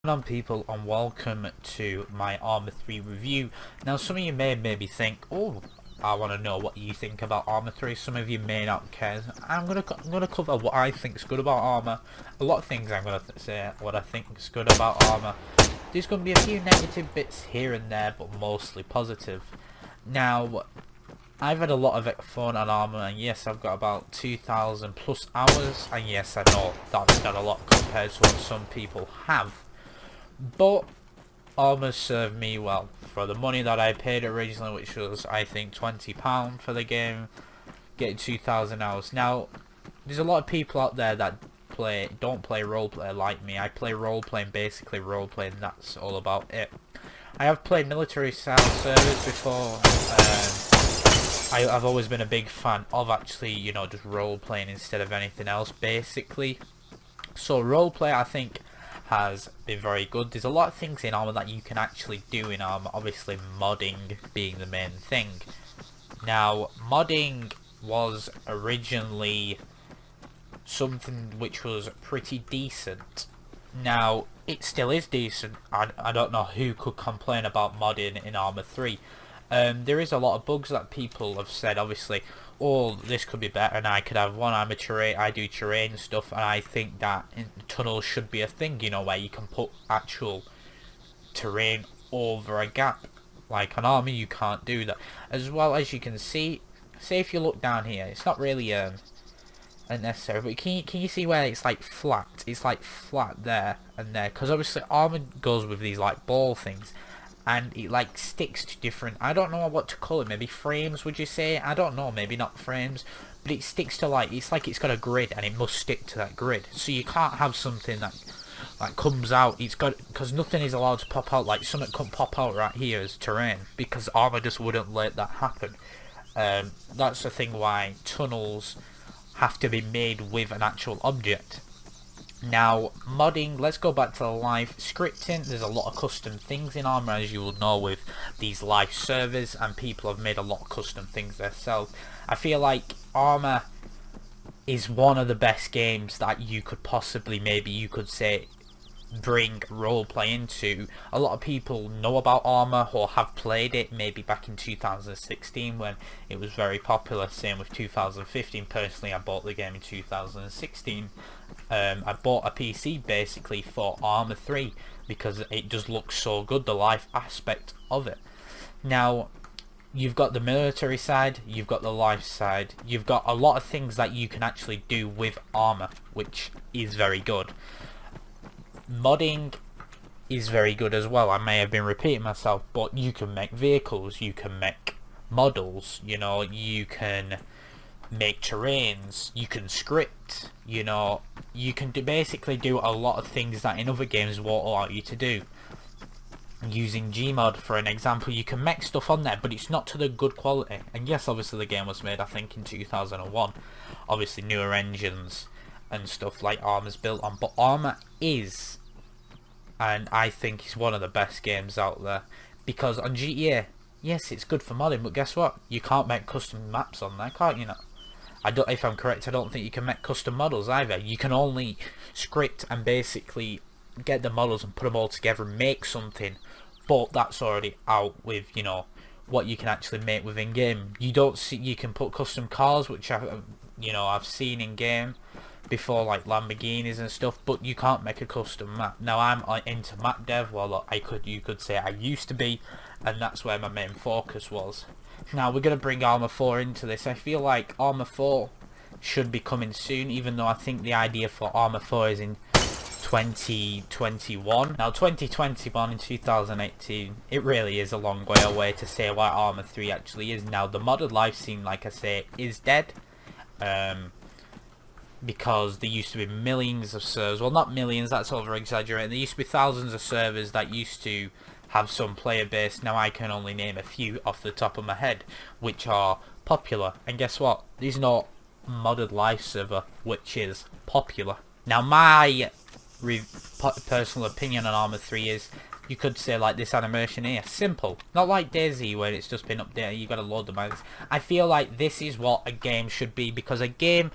On people, and welcome to my Arma 3 review. Now some of you may maybe think, oh, I want to know what you think about Arma 3. Some of you may not care. I'm gonna cover what I think is good about Arma. A lot of things I'm gonna say what I think is good about Arma. There's gonna be a few negative bits here and there, but mostly positive. Now I've had a lot of fun on Arma, and yes, I've got about 2,000 plus hours, and yes, I know that's not a lot compared to what some people have. But Arma served me well for the money that I paid originally, which was I think £20 for the game, getting 2,000 hours. Now, there's a lot of people out there that don't play roleplay like me. I play roleplaying, basically roleplaying. That's all about it. I have played military style servers before. I've always been a big fan of actually, you know, just roleplaying instead of anything else, basically. So roleplay, I think, has been very good. There's a lot of things in Arma that you can actually do in Arma, obviously modding being the main thing. Now, modding was originally something which was pretty decent. Now, it still is decent. I don't know who could complain about modding in Arma 3. There is a lot of bugs that people have said, obviously, oh, this could be better, and I could have one. I do terrain stuff, and I think that tunnels should be a thing, you know, where you can put actual terrain over a gap. Like on Arma, you can't do that. As well as you can see, say if you look down here, it's not really unnecessary, but can you see where it's like flat? It's like flat there and there, because obviously Arma goes with these like ball things. And it like sticks to different, I don't know what to call it, maybe frames, would you say? I don't know, maybe not frames, but it sticks to like, it's like it's got a grid and it must stick to that grid. So you can't have something that comes out, it's got, because nothing is allowed to pop out, like something couldn't pop out right here as terrain, because Arma just wouldn't let that happen. That's the thing why tunnels have to be made with an actual object. Now, modding, let's go back to the live scripting. There's a lot of custom things in Arma, as you will know, with these live servers, and people have made a lot of custom things themselves. I feel like Arma is one of the best games that you could possibly, maybe you could say, bring roleplay into. A lot of people know about Arma or have played it maybe back in 2016 when it was very popular. Same with 2015. Personally, I bought the game in 2016. I bought a PC basically for Arma 3 because it just looks so good, the life aspect of it. Now, you've got the military side, you've got the life side, you've got a lot of things that you can actually do with Arma, which is very good. Modding is very good as well. I may have been repeating myself, but you can make vehicles, you can make models, you know, you can make terrains, you can script, you know, you can basically do a lot of things that in other games won't allow you to do. Using Gmod for an example, you can make stuff on there, but it's not to the good quality. And yes, obviously the game was made, I think, in 2001. Obviously newer engines and stuff like Arma's built on, but Arma is, and I think it's one of the best games out there, because on GTA, yes, it's good for modding, but guess what? You can't make custom maps on there, can't you? If I'm correct, I don't think you can make custom models either. You can only script and basically get the models and put them all together and make something, but that's already out with, you know, what you can actually make within game. You don't see, you can put custom cars, which I've seen in game before, like Lamborghinis and stuff, but you can't make a custom map. Now I'm into map dev, well, you could say I used to be, and that's where my main focus was. Now we're going to bring Arma 4 into this. I feel like Arma 4 should be coming soon, even though I think the idea for Arma 4 is in 2021. Now 2021 in 2018, it really is a long way away to say what Arma 3 actually is. Now the modded life scene, like I say, is dead. Because there used to be millions of servers, well not millions, that's over exaggerating, there used to be thousands of servers that used to have some player base. Now I can only name a few off the top of my head which are popular, and guess what, there's no modded life server which is popular. Now my personal opinion on Arma 3 is, you could say like this animation here, simple, not like DayZ where it's just been updated, you gotta load them out. I feel like this is what a game should be, because a game,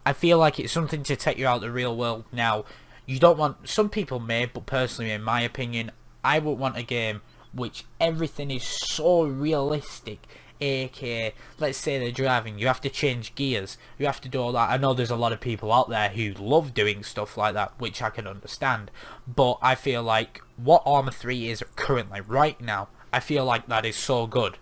I feel like it's something to take you out of the real world. Now, You don't want, some people may, but personally in my opinion, I would want a game which everything is so realistic, aka let's say they're driving, you have to change gears, you have to do all that. I know there's a lot of people out there who love doing stuff like that, which I can understand, but I feel like what Arma 3 is currently right now, I feel like that is so good.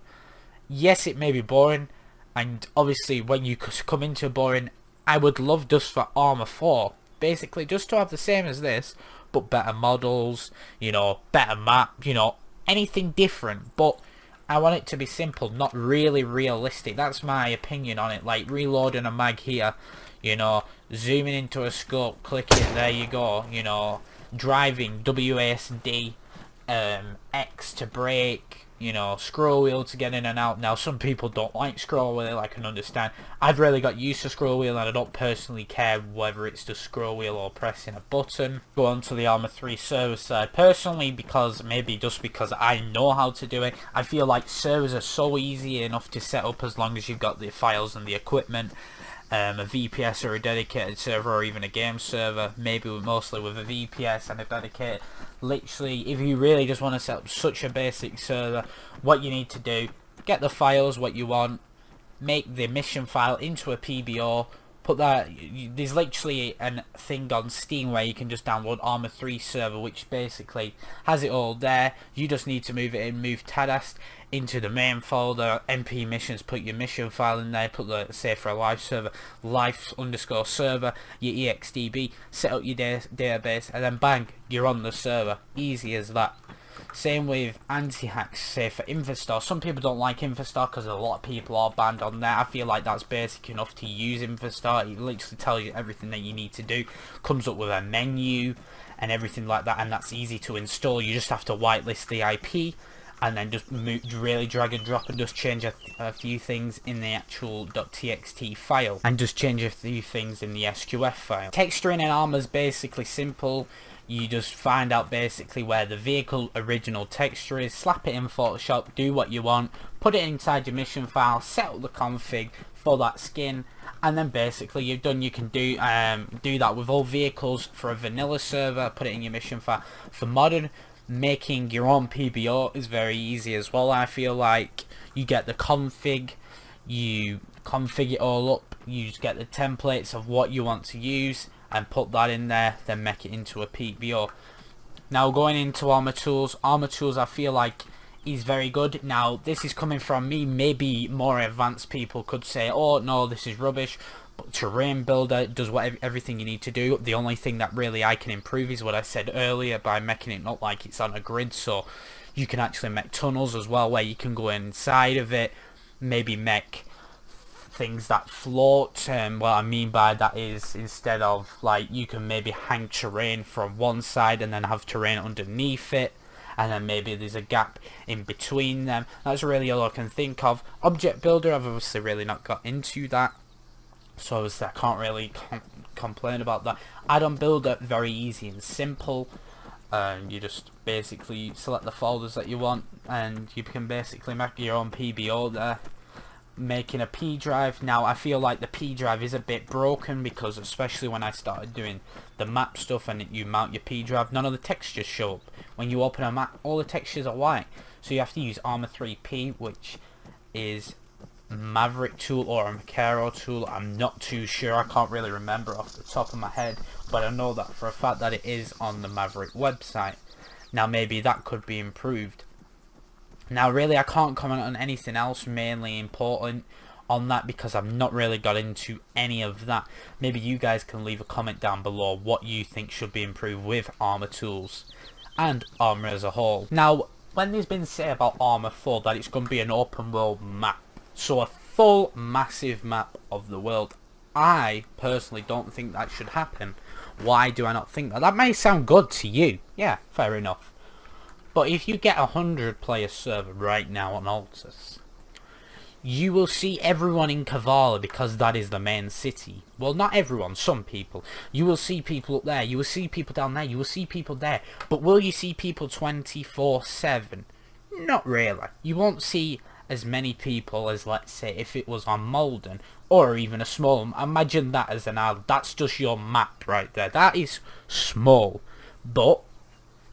Yes, it may be boring, and obviously when you come into boring, I would love just for Arma 4 basically just to have the same as this, but better models, you know, better map, you know, anything different. But I want it to be simple, not really realistic. That's my opinion on it. Like reloading a mag here, you know, zooming into a scope, clicking, there you go, you know, driving, WASD, X to brake, you know, scroll wheel to get in and out. Now some people don't like scroll wheel, I can understand. I've really got used to scroll wheel and I don't personally care whether it's the scroll wheel or pressing a button. Go on to the Arma 3 server side. Personally, because maybe just because I know how to do it, I feel like servers are so easy enough to set up as long as you've got the files and the equipment. A VPS or a dedicated server, or even a game server, maybe mostly with a VPS and a dedicated. Literally, if you really just want to set up such a basic server, what you need to do, get the files what you want, make the mission file into a PBO, put that, there's literally a thing on Steam where you can just download Arma 3 server, which basically has it all there. You just need to move it in, move TADAST into the main folder, MP missions, put your mission file in there, put the, say for a live server, live_server, your EXDB, set up your database, and then bang, you're on the server. Easy as that. Same with anti-hacks, say for Infostar. Some people don't like Infostar because a lot of people are banned on there. I feel like that's basic enough to use Infostar. It literally tells you everything that you need to do. Comes up with a menu and everything like that, and that's easy to install. You just have to whitelist the IP and then just really drag and drop and just change a few things in the actual .txt file and just change a few things in the SQF file. Texturing in Arma is basically simple. You just find out basically where the vehicle original texture is, slap it in Photoshop, do what you want, put it inside your mission file, set up the config for that skin, and then basically you're done. You can do that with all vehicles for a vanilla server, put it in your mission file. For modern, making your own PBO is very easy as well. I feel like you get the config, you config it all up, you just get the templates of what you want to use and put that in there, then make it into a PBO. Now going into Arma Tools I feel like is very good. Now this is coming from me, maybe more advanced people could say, oh no, this is rubbish, but Terrain Builder does everything you need to do. The only thing that really I can improve is what I said earlier, by making it not like it's on a grid, so you can actually make tunnels as well where you can go inside of it, maybe make things that float. What I mean by that is, instead of like, you can maybe hang terrain from one side and then have terrain underneath it, and then maybe there's a gap in between them. That's really all I can think of. Object Builder, I've obviously really not got into that, so obviously I can't really complain about that. Add-on Builder, very easy and simple. You just basically select the folders that you want and you can basically make your own PBO there. Making a P drive. Now I feel like the P drive is a bit broken, because especially when I started doing the map stuff and you mount your P drive, none of the textures show up. When you open a map, all the textures are white, so you have to use Arma 3P, which is Maverick tool or a Macaro tool. I'm not too sure, I can't really remember off the top of my head, but I know that for a fact that it is on the Maverick website. Now maybe that could be improved. Now really I can't comment on anything else mainly important on that, because I've not really got into any of that. Maybe you guys can leave a comment down below what you think should be improved with Arma Tools and Arma as a whole. Now when there's been said about Arma 4 that it's going to be an open world map, so a full massive map of the world, I personally don't think that should happen. Why do I not think that? That may sound good to you, yeah, fair enough. But if you get 100 player server right now on Altus, you will see everyone in Kavala, because that is the main city. Well, not everyone, some people. You will see people up there, you will see people down there, you will see people there. But will you see people 24/7? Not really. You won't see as many people as, let's say, if it was on Malden or even a small. Imagine that as an island. That's just your map right there. That is small, but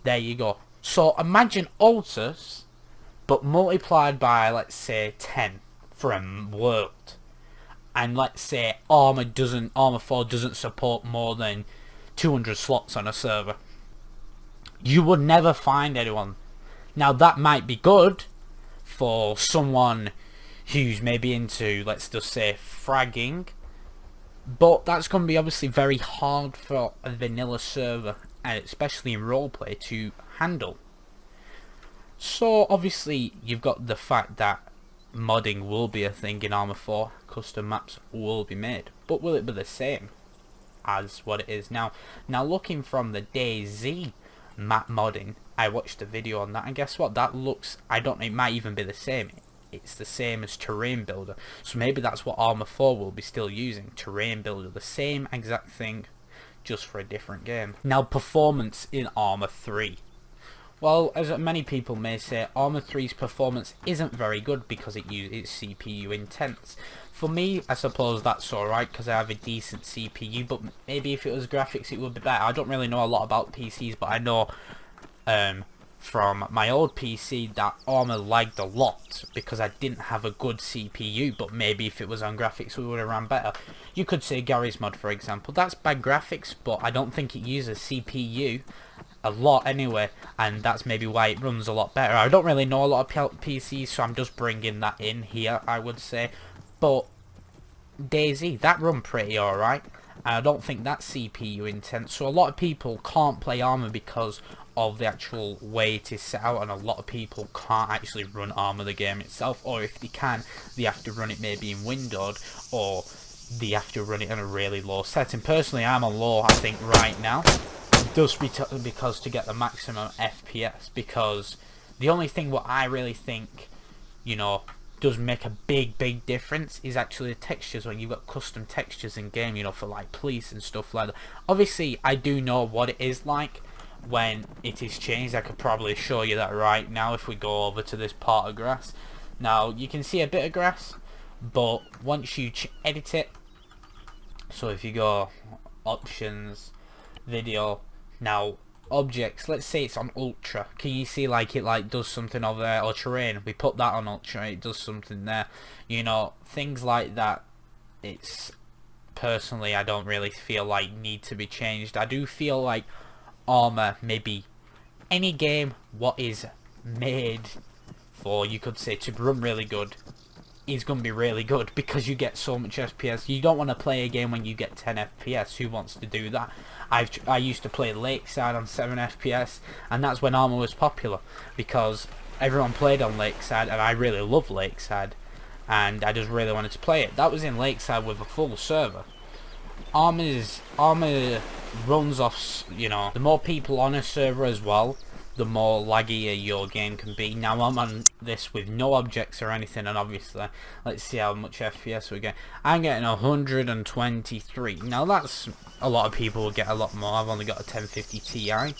there you go. So imagine Altus, but multiplied by, let's say, 10 for a world. And let's say Arma 4 doesn't support more than 200 slots on a server. You would never find anyone. Now that might be good for someone who's maybe into, let's just say, fragging, but that's going to be obviously very hard for a vanilla server, and especially in roleplay, to handle. So obviously you've got the fact that modding will be a thing in Arma 4, custom maps will be made, but will it be the same as what it is now? Now looking from the DayZ map modding, I watched a video on that, and guess what, that looks, I don't know, it might even be the same. It's the same as Terrain Builder, so maybe that's what Arma 4 will be still using, Terrain Builder, the same exact thing, just for a different game. Now performance in Arma 3. Well, as many people may say, Arma 3's performance isn't very good because it's CPU intense. For me, I suppose that's alright because I have a decent CPU, but maybe if it was graphics it would be better. I don't really know a lot about PCs, but I know from my old PC that Arma lagged a lot because I didn't have a good CPU, but maybe if it was on graphics it would have ran better. You could say Gary's mod, for example. That's bad graphics, but I don't think it uses CPU a lot anyway, and that's maybe why it runs a lot better. I don't really know a lot of PCs, so I'm just bringing that in here, I would say. But DayZ, that run pretty alright, and I don't think that's CPU intense, so a lot of people can't play Arma because of the actual way it is set out, and a lot of people can't actually run Arma the game itself, or if they can, they have to run it maybe in windowed, or they have to run it in a really low setting. Personally, I'm on low, I think, right now, just because to get the maximum FPS, because the only thing what I really think, you know, does make a big difference is actually the textures. When you've got custom textures in game, you know, for like police and stuff like that. Obviously I do know what it is like when it is changed. I could probably show you that right now if we go over to this part of grass. Now you can see a bit of grass, but once you edit it, so if you go options, video, now objects, let's say it's on ultra, can you see like it like does something over there? Or terrain, we put that on ultra, it does something there, you know, things like that. It's personally, I don't really feel like need to be changed. I do feel like Arma, maybe any game what is made for, you could say, to run really good is going to be really good because you get so much FPS. You don't want to play a game when you get 10 FPS. Who wants to do that? I used to play Lakeside on 7 FPS, and that's when Arma was popular because everyone played on Lakeside, and I really love Lakeside, and I just really wanted to play it. That was in Lakeside with a full server. Arma runs off, you know, the more people on a server as well, the more laggier your game can be. Now I'm on this with no objects or anything, and obviously let's see how much FPS we get. I'm getting 123. Now that's, a lot of people will get a lot more. I've only got a 1050 Ti,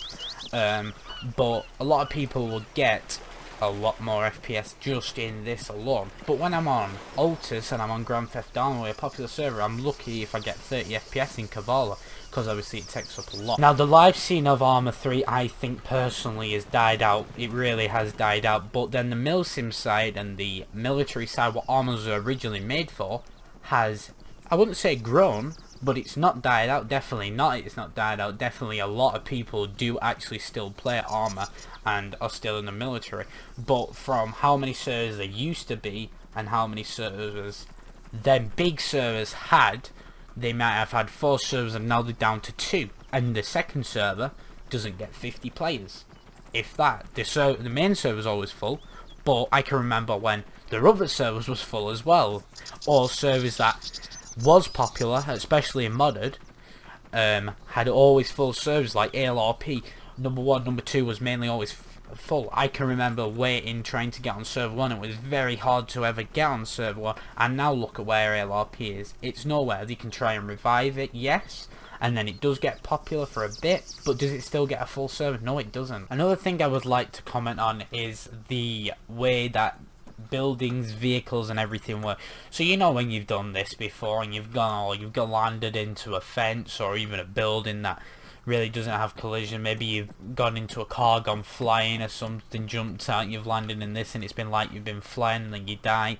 but a lot of people will get a lot more FPS just in this alone. But when I'm on Altus and I'm on Grand Theft Auto, a popular server, I'm lucky if I get 30 FPS in Kavala, because obviously it takes up a lot. Now the live scene of Arma 3, I think personally, has died out. It really has died out. But then the milsim side and the military side, what Arma was originally made for, has, I wouldn't say grown, but it's not died out. Definitely not. It's not died out. Definitely a lot of people do actually still play Arma and are still in the military. But from how many servers there used to be and how many servers them big servers had, they might have had 4 servers and now they're down to 2, and the second server doesn't get 50 players, if that. The main server is always full, but I can remember when the other servers was full as well, or servers that was popular, especially in modded, had always full servers, like ALRP number 1, number 2 was mainly always full. I can remember waiting, trying to get on server 1. It was very hard to ever get on server 1, and now look at where LRP is. It's nowhere. They can try and revive it, yes, and then it does get popular for a bit, but does it still get a full server? No, it doesn't. Another thing I would like to comment on is the way that buildings, vehicles and everything work. So you know when you've done this before and you've gone landed into a fence or even a building that really doesn't have collision. Maybe you've gone into a car, gone flying or something, jumped out, you've landed in this and it's been like you've been flying and then you die.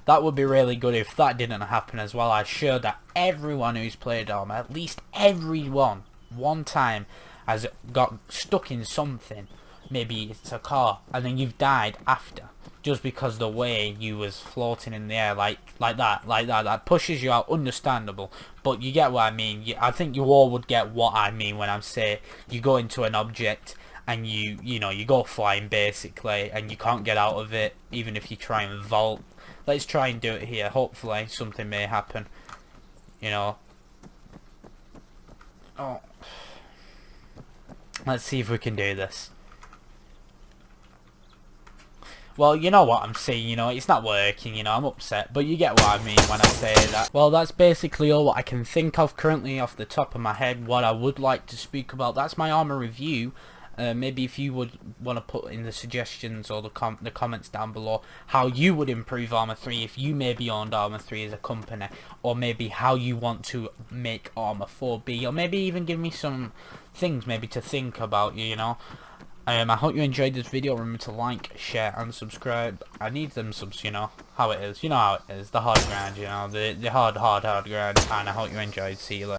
That would be really good if that didn't happen as well. I'm sure that everyone who's played Arma, at least everyone, one time has got stuck in something. Maybe it's a car and then you've died after, just because the way you was floating in the air like that pushes you out. Understandable, but you get what I mean. I think you all would get what I mean when I say you go into an object and you know you go flying basically and you can't get out of it even if you try and vault. Let's try and do it here. Hopefully something may happen, you know. Oh, let's see if we can do this. Well, you know what I'm saying, you know, it's not working, you know, I'm upset, but you get what I mean when I say that. Well, that's basically all what I can think of currently off the top of my head, what I would like to speak about. That's my Arma review. Maybe if you would want to put in the suggestions or the comments down below how you would improve Arma 3 if you maybe owned Arma 3 as a company, or maybe how you want to make Arma 4B, or maybe even give me some things maybe to think about, you know. I hope you enjoyed this video. Remember to like, share and subscribe. I need them subs, you know how it is. You know how it is. The hard grind, you know. The hard grind. And I hope you enjoyed. See you later.